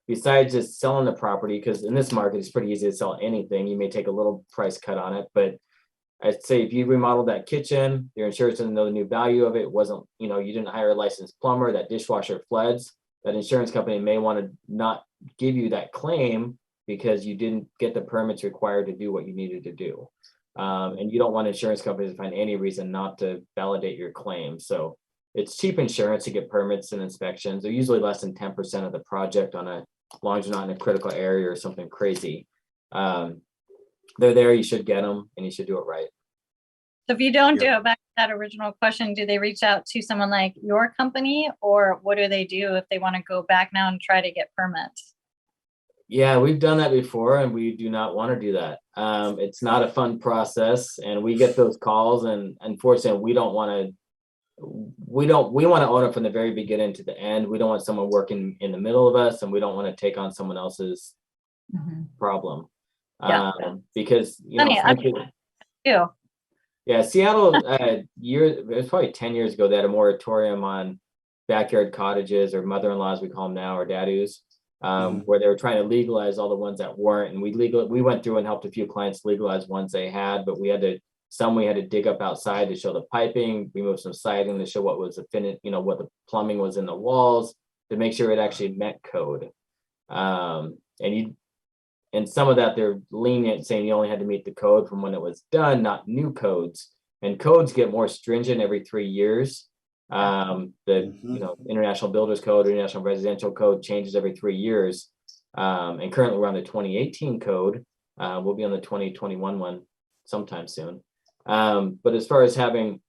besides just selling the property, because in this market, it's pretty easy to sell anything. You may take a little price cut on it, but I'd say if you remodeled that kitchen, your insurance doesn't know the new value of it. It wasn't, you didn't hire a licensed plumber, that dishwasher floods, that insurance company may want to not give you that claim because you didn't get the permits required to do what you needed to do. And you don't want insurance companies to find any reason not to validate your claim. So it's cheap insurance to get permits and inspections. They're usually less than 10% of the project on as long as you're not in a critical area or something crazy. They're there, you should get them, and you should do it right. So if you don't do it, back to that original question, do they reach out to someone like your company, or what do they do if they want to go back now and try to get permits? Yeah, we've done that before, and we do not want to do that. It's not a fun process, and we get those calls, and unfortunately, we want to own it from the very beginning to the end. We don't want someone working in the middle of us, and we don't want to take on someone else's problem. Because Seattle, it was probably 10 years ago, they had a moratorium on backyard cottages, or mother-in-laws we call them now, or dadus, where they were trying to legalize all the ones that weren't. And we went through and helped a few clients legalize ones they had, but we had to dig up outside to show the piping. We moved some siding to show what was what the plumbing was in the walls, to make sure it actually met code. And some of that, they're lenient, saying you only had to meet the code from when it was done, not new codes. And codes get more stringent every 3 years. International Builders Code, International Residential Code changes every 3 years. And currently we're on the 2018 code. We'll be on the 2021 one sometime soon. But as far as having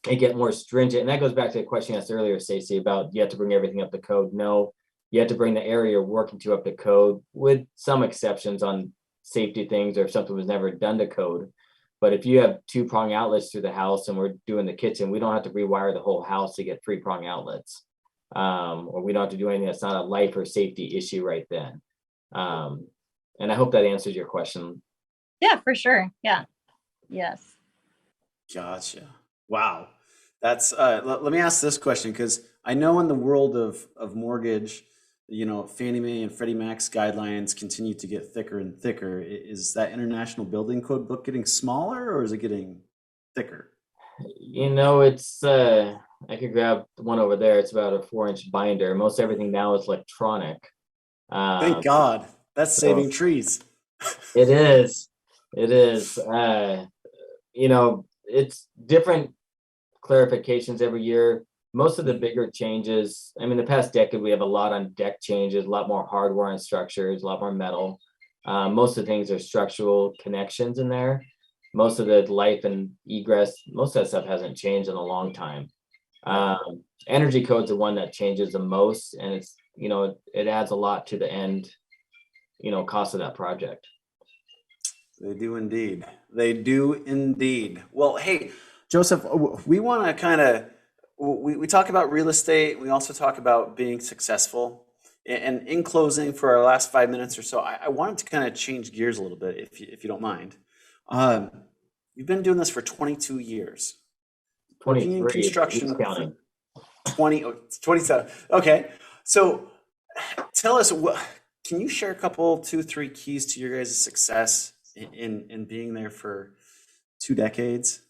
it get more stringent, and that goes back to the question you asked earlier, Stacy, about you have to bring everything up to code. No, you have to bring the area you're working to up to code, with some exceptions on safety things, or if something was never done to code. But if you have 2-prong outlets through the house and we're doing the kitchen, we don't have to rewire the whole house to get 3-prong outlets. Or we don't have to do anything that's not a life or safety issue right then. And I hope that answers your question. Yeah, for sure. Yeah. Yes. Gotcha. Wow. That's let me ask this question, because I know in the world of mortgage, Fannie Mae and Freddie Mac's guidelines continue to get thicker and thicker. Is that International Building Code book getting smaller, or is it getting thicker? It's I could grab one over there. It's about a 4-inch binder. Most everything now is electronic. Thank God. That's saving trees. It is. It's different clarifications every year. Most of the bigger changes, the past decade, we have a lot on deck changes, a lot more hardware and structures, a lot more metal. Most of the things are structural connections in there. Most of the life and egress, most of that stuff hasn't changed in a long time. Energy code's the one that changes the most, and it's, it adds a lot to the end, cost of that project. They do indeed. Well, hey, Joseph, we want to kind of, we talk about real estate. We also talk about being successful. And in closing, for our last 5 minutes or so, I wanted to kind of change gears a little bit, if you don't mind. You've been doing this for 22 years. 23 in construction. Counting. 27. Okay. So tell us, can you share a couple, 2-3 keys to your guys' success in being there for 2 decades?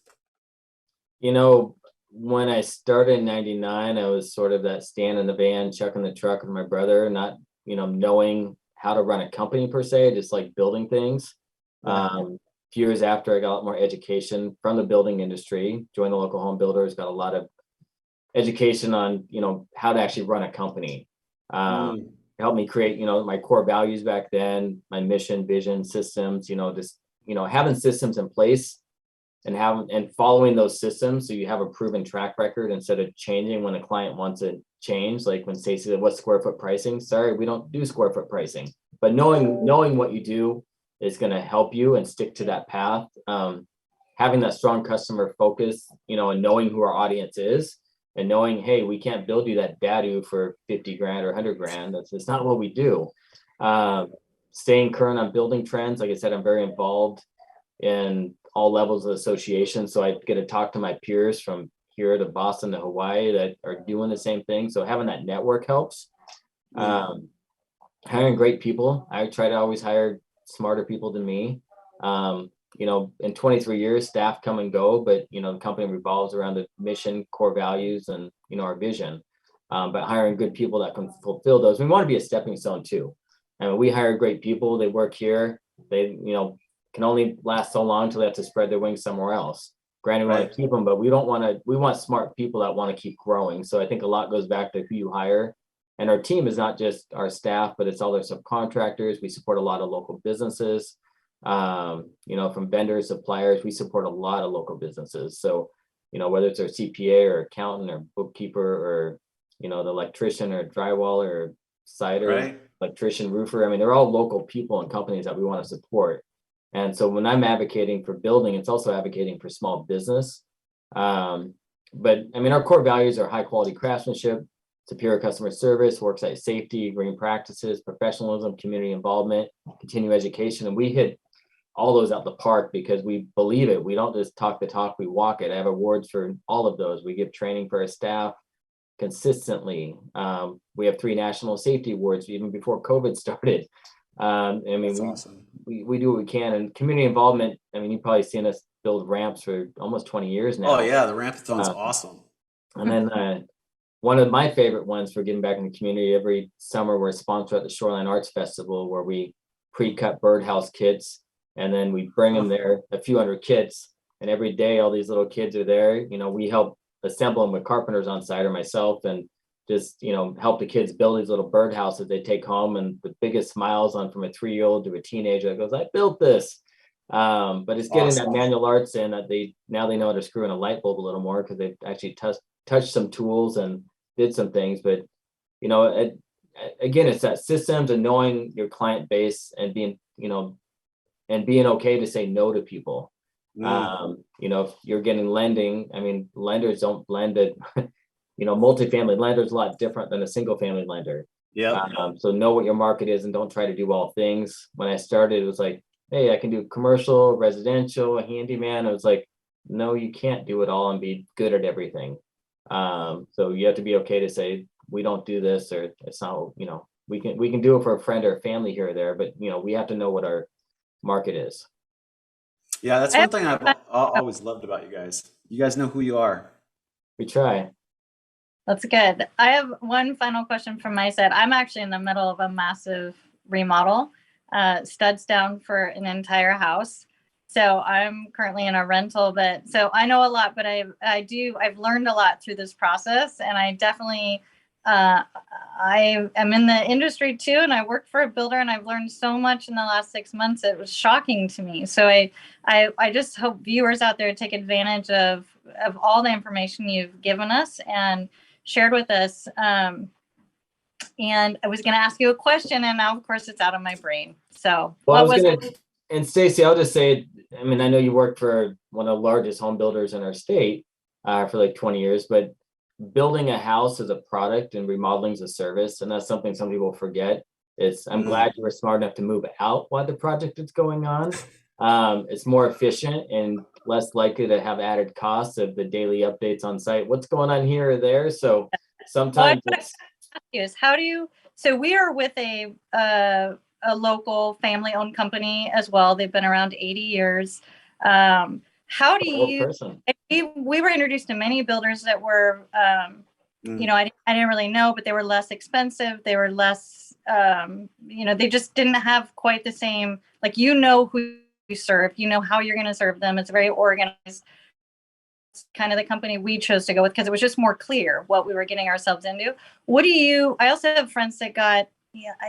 When I started in 99, I was sort of that stand in the van, chucking the truck with my brother, not, knowing how to run a company per se, just like building things. A few years after, I got a lot more education from the building industry, joined the local home builders, got a lot of education on, how to actually run a company. Helped me create, my core values back then, my mission, vision, systems, having systems in place and following those systems, so you have a proven track record instead of changing when a client wants to change. Like when Stacy said, "What's square foot pricing?" Sorry, we don't do square foot pricing. But knowing what you do is going to help you and stick to that path. Having that strong customer focus, and knowing who our audience is, and knowing, hey, we can't build you that dadu for 50 grand or 100 grand. That's not what we do. Staying current on building trends. Like I said, I'm very involved in all levels of association. So I get to talk to my peers from here to Boston to Hawaii that are doing the same thing. So having that network helps. Hiring great people. I try to always hire smarter people than me. In 23 years, staff come and go, but the company revolves around the mission, core values, and our vision. But hiring good people that can fulfill those. We want to be a stepping stone too. And we hire great people. They work here. They can only last so long until they have to spread their wings somewhere else. Granted, we want to keep them, but we want smart people that want to keep growing. So I think a lot goes back to who you hire. And our team is not just our staff, but it's all their subcontractors. We support a lot of local businesses, from vendors, suppliers. We support a lot of local businesses. So, whether it's our CPA or accountant or bookkeeper or, the electrician or drywaller or cider, electrician, roofer. I mean, they're all local people and companies that we want to support. And so when I'm advocating for building, it's also advocating for small business. But I mean, our core values are high quality craftsmanship, superior customer service, worksite safety, green practices, professionalism, community involvement, continuing education. And we hit all those out the park because we believe it. We don't just talk the talk, we walk it. I have awards for all of those. We give training for our staff consistently. We have 3 national safety awards even before COVID started. That's awesome. We do what we can. And community involvement, you've probably seen us build ramps for almost 20 years now. Oh yeah, the Rampathon's awesome. And then one of my favorite ones for getting back in the community, every summer we're a sponsor at the Shoreline Arts Festival, where we pre-cut birdhouse kits, and then we bring them there, a few hundred kits, and every day all these little kids are there. We help assemble them with carpenters on site or myself, and just help the kids build these little birdhouses they take home, and the biggest smiles on from a 3-year-old to a teenager that goes, "I built this." But it's getting that manual arts in that they know how to screw in a light bulb a little more because they've actually touched some tools and did some things. But again, it's that systems and knowing your client base and being okay to say no to people. If you're getting lending, lenders don't lend it. Multifamily lender is a lot different than a single family lender. So know what your market is and don't try to do all things. When I started, it was like, hey, I can do commercial, residential, a handyman. I was like, no, you can't do it all and be good at everything. So you have to be okay to say, we don't do this, or it's not, we can do it for a friend or a family here or there, but we have to know what our market is. Yeah, that's one thing I've always loved about you guys. You guys know who you are. We try. That's good. I have one final question from my side. I'm actually in the middle of a massive remodel, studs down for an entire house. So I'm currently in a rental, but so I know a lot, but I've learned a lot through this process, and I definitely, I am in the industry too, and I worked for a builder, and I've learned so much in the last 6 months. It was shocking to me. So I just hope viewers out there take advantage of all the information you've given us and shared with us. And I was going to ask you a question, and now, of course, it's out of my brain. So, and Stacy, I'll just say, I know you worked for one of the largest home builders in our state for like 20 years, but building a house is a product and remodeling is a service. And that's something some people forget. I'm glad you were smart enough to move out while the project is going on. It's more efficient and less likely to have added costs of the daily updates on site. What's going on here or there? So sometimes so we are with a local family-owned company as well. They've been around 80 years. How do you? We were introduced to many builders that were, I didn't really know, but they were less expensive. They were less, they just didn't have quite the same. Like who you serve, how you're going to serve them. It's very organized. It's kind of the company we chose to go with because it was just more clear what we were getting ourselves into. I also have friends that got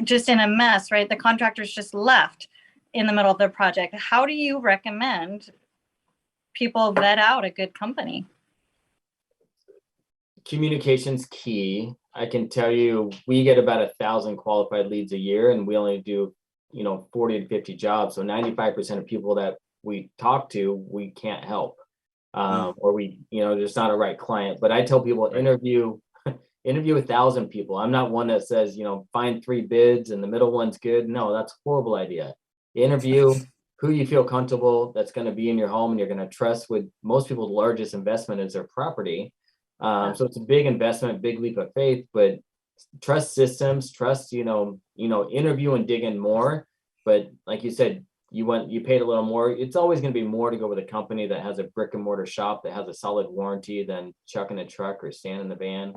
just in a mess, right? The contractors just left in the middle of their project. How do you recommend people vet out a good company? Communication's key. I can tell you, we get about 1,000 qualified leads a year, and we only do, 40 to 50 jobs. So 95% of people that we talk to, we can't help, or we, just not a right client. But I tell people, interview 1,000 people. I'm not one that says, find 3 bids and the middle one's good. No, that's a horrible idea. Interview who you feel comfortable that's going to be in your home and you're going to trust. With most people, the largest investment is their property. So it's a big investment, big leap of faith, but trust systems, trust, interview and dig in more. But like you said, you paid a little more. It's always going to be more to go with a company that has a brick and mortar shop that has a solid warranty than chucking a truck or stand in the van.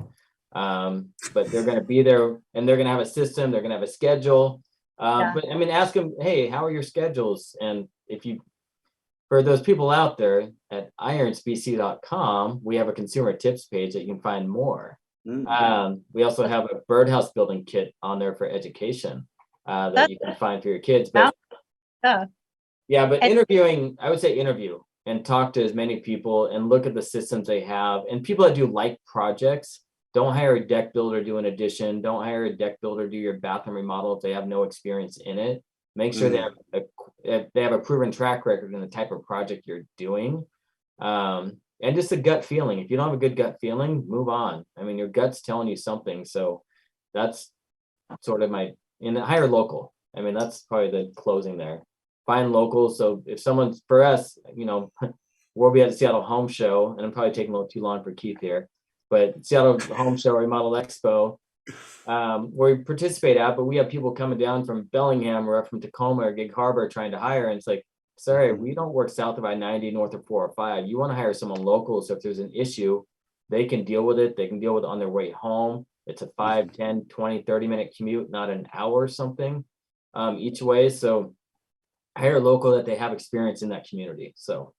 But they're going to be there and they're going to have a system. They're going to have a schedule. But I mean, ask them, hey, how are your schedules? And for those people out there at ironsbc.com, we have a consumer tips page that you can find more. We also have a birdhouse building kit on there for education that you can find for your kids. But interviewing, I would say interview and talk to as many people and look at the systems they have. And people that do light projects, don't hire a deck builder to do an addition. Don't hire a deck builder to do your bathroom remodel if they have no experience in it. Make sure they have a proven track record in the type of project you're doing. And just a gut feeling. If you don't have a good gut feeling, move on. I mean, your gut's telling you something. So that's sort of hire local. I mean, that's probably the closing there. Find local. So if someone's, for us, we'll be at the Seattle Home Show, and I'm probably taking a little too long for Keith here, but Seattle Home Show Remodel Expo, where we participate at, but we have people coming down from Bellingham or from Tacoma or Gig Harbor trying to hire. And it's like, sorry, we don't work south of I-90, north of 405. You want to hire someone local. So if there's an issue, they can deal with it. They can deal with it on their way home. It's a 5, 10, 20, 30-minute commute, not an hour or something each way. So hire local that they have experience in that community. So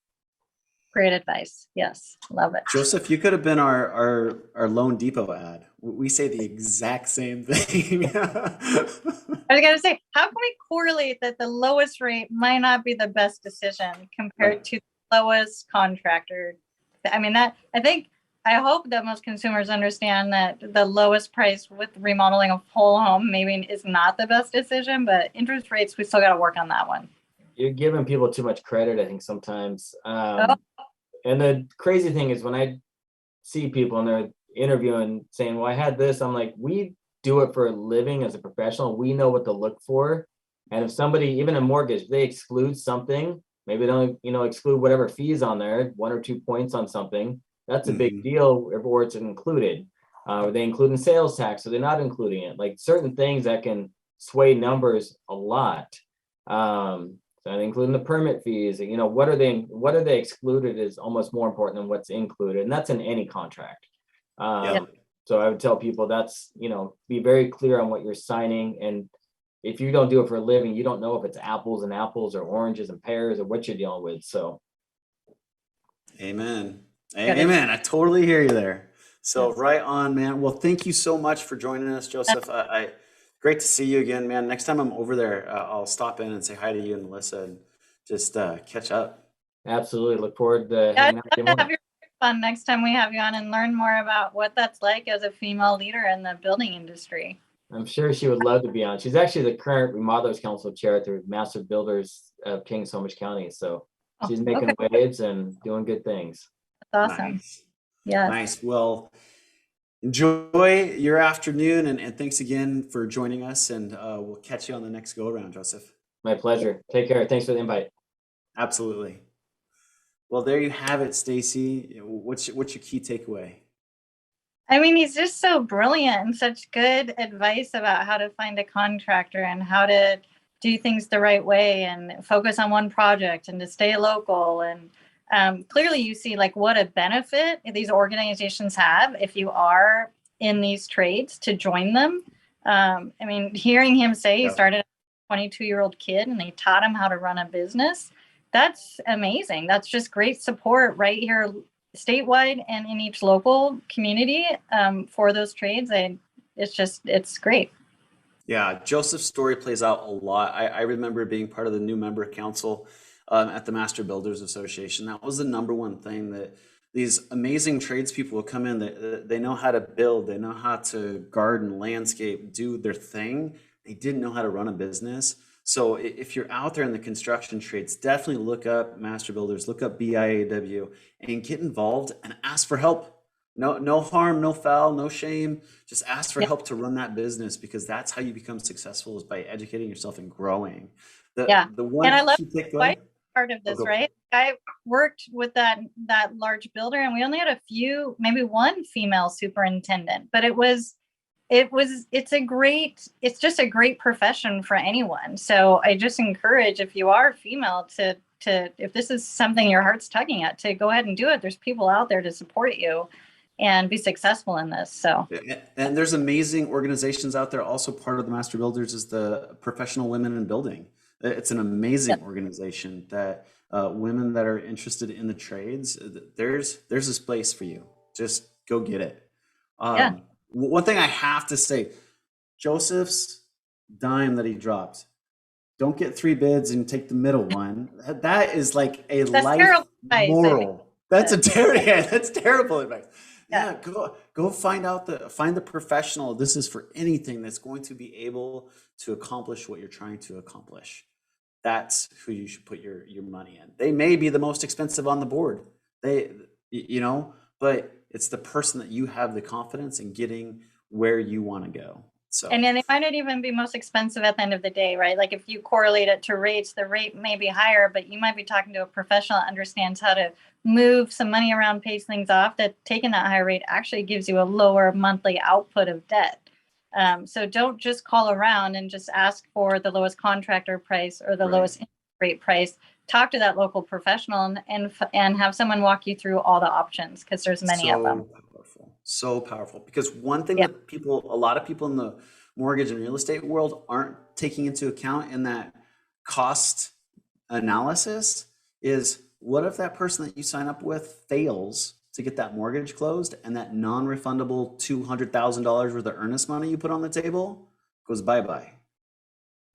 great advice. Yes, love it. Joseph, you could have been our Loan Depot ad. We say the exact same thing. I was going to say, how can we correlate that the lowest rate might not be the best decision compared to the lowest contractor? I mean, I hope that most consumers understand that the lowest price with remodeling a whole home maybe is not the best decision, but interest rates, we still got to work on that one. You're giving people too much credit, I think, sometimes. And the crazy thing is when I see people and they're interviewing saying, well, I had this, I'm like, we do it for a living as a professional. We know what to look for. And if somebody, even a mortgage, they exclude something, maybe they don't, exclude whatever fees on there, 1 or 2 points on something, that's a big deal, or it's included. Are they including sales tax? So they're not including it. Like certain things that can sway numbers a lot. So including the permit fees, what are they excluded is almost more important than what's included. And that's in any contract. So I would tell people that's, be very clear on what you're signing. And if you don't do it for a living, you don't know if it's apples and apples or oranges and pears or what you're dealing with. So. Amen. Amen. I totally hear you there. So right on, man. Well, thank you so much for joining us, Joseph. Great to see you again, man. Next time I'm over there, I'll stop in and say hi to you and Melissa and just catch up. Absolutely. Look forward to hanging out with you. Have your fun next time we have you on and learn more about what that's like as a female leader in the building industry. I'm sure she would love to be on. She's actually the current Remodelers Council chair at the Master Builders of King Snohomish County. So she's making waves and doing good things. That's awesome. Nice. Yeah. Nice. Well, enjoy your afternoon and thanks again for joining us. And we'll catch you on the next go around, Joseph. My pleasure. Take care. Thanks for the invite. Absolutely. Well, there you have it, Stacy. What's your key takeaway? I mean, he's just so brilliant and such good advice about how to find a contractor and how to do things the right way and focus on one project and to stay local. And clearly you see like what a benefit these organizations have if you are in these trades to join them. I mean, hearing him say he started a 22-year-old kid and he taught him how to run a business. That's amazing. That's just great support right here statewide and in each local community for those trades. It's great. Yeah, Joseph's story plays out a lot. I remember being part of the new member council at the Master Builders Association. That was the number one thing, that these amazing tradespeople will come in, they know how to build, they know how to garden, landscape, do their thing. They didn't know how to run a business. So if you're out there in the construction trades, definitely look up Master Builders, look up BIAW, and get involved and ask for help. No harm, no foul, no shame. Just ask for help to run that business, because that's how you become successful, is by educating yourself and growing. The one, and I love why part of this, right? I worked with that large builder, and we only had maybe one female superintendent, but it's just a great profession for anyone. So I just encourage, if you are female, to if this is something your heart's tugging at, to go ahead and do it. There's people out there to support you and be successful in this. So, and there's amazing organizations out there. Also, part of the Master Builders is the Professional Women in Building. It's an amazing organization that women that are interested in the trades, there's this place for you. Just go get it. One thing I have to say, Joseph's dime that he dropped, don't get 3 bids and take the middle one. That is like that's life moral. That's terrible advice. Yeah, go find the professional. This is for anything that's going to be able to accomplish what you're trying to accomplish. That's who you should put your money in. They may be the most expensive on the board. But it's the person that you have the confidence in getting where you want to go. So, and then they might not even be most expensive at the end of the day, right? Like if you correlate it to rates, the rate may be higher, but you might be talking to a professional that understands how to move some money around, pays things off, that taking that high rate actually gives you a lower monthly output of debt. So don't just call around and just ask for the lowest contractor price or the lowest interest rate price. Talk to that local professional and have someone walk you through all the options, because there's many of them. So powerful. Because one thing that a lot of people in the mortgage and real estate world aren't taking into account in that cost analysis is, what if that person that you sign up with fails to get that mortgage closed, and that non-refundable $200,000 worth of earnest money you put on the table goes bye-bye?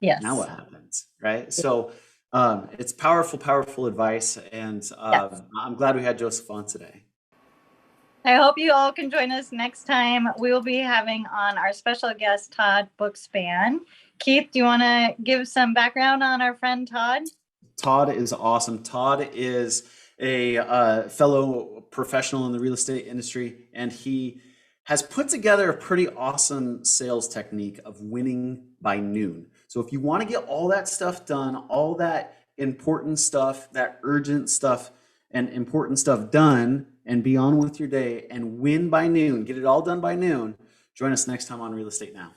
Yes. Now what happens, right? So it's powerful advice. And I'm glad we had Joseph on today. I hope you all can join us next time. We will be having on our special guest, Todd Bookspan. Keith, do you want to give some background on our friend Todd? Todd is awesome. Todd is a fellow professional in the real estate industry, and he has put together a pretty awesome sales technique of winning by noon. So if you want to get all that stuff done, all that important stuff, that urgent stuff and important stuff done, and be on with your day and win by noon, get it all done by noon, join us next time on Real Estate Now.